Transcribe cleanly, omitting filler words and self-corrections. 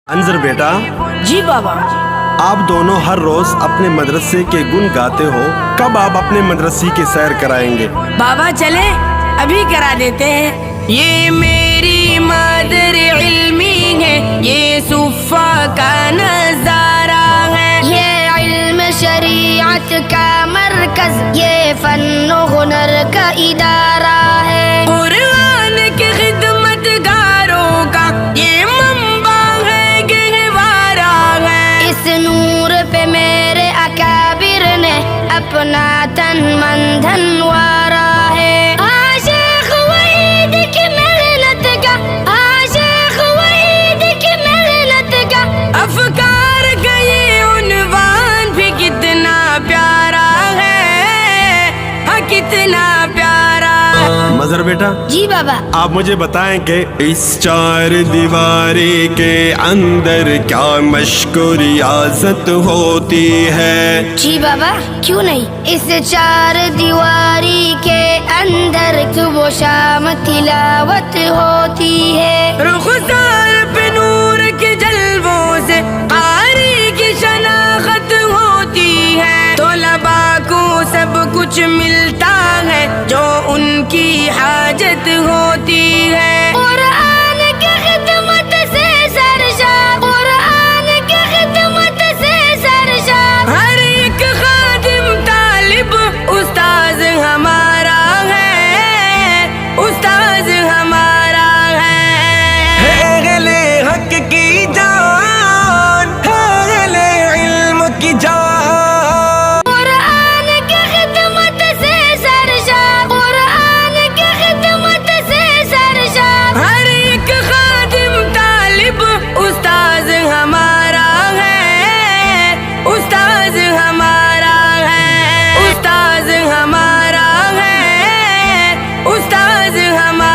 انظر بیٹا، جی بابا۔ آپ دونوں ہر روز اپنے مدرسے کے گن گاتے ہو، کب آپ اپنے مدرسے کی سیر کرائیں گے؟ بابا چلے ابھی کرا دیتے ہیں۔ یہ میری مادر علمی ہے، یہ صفا کا نظارہ ہے، یہ علم شریعت کا مرکز، یہ فن و ہنر کا ادارہ ہے، قرآن کے خدمت گاروں کا یہ منبع ہے، گہوارہ ہے۔ اس نور پہ میرے اکابر نے اپنا تن من دھن وارا ہے، عاشق وحید کی محنت کا، عاشق وحید کی محنت کا، افکار کا یہ عنوان بھی کتنا پیارا ہے، ہاں کتنا پیارا ہے۔ مظہر بیٹا، جی بابا۔ آپ مجھے بتائیں کہ اس چار دیواری کے اندر کیا مشق و ریاضت ہوتی ہے؟ جی بابا کیوں نہیں، اس چار دیواری کے اندر صبح و شام تلاوت ہوتی ہے، رخسار پہ نور کے جلووں سے قاری کی شناخت ہوتی ہے، طلباء کو سب کچھ ملتا ہے جو ان کی حاجت ہوتی ہے، قرآن کی خدمت سے سرشار، قرآن کی خدمت سے سرشار، ہر ایک خادم طالب استاذ ہمارا ہے، استاذ ہمارا ہے۔ اہل حق کی جان، اہل علم کی جان، قرآن کی خدمت سے سرشار، قرآن کی خدمت سے سرشار، ہر ایک خادم طالب استاذ ہمارا ہے، استاذ ہمارا ہے، استاذ ہمارا ہے، استاذ ہمارا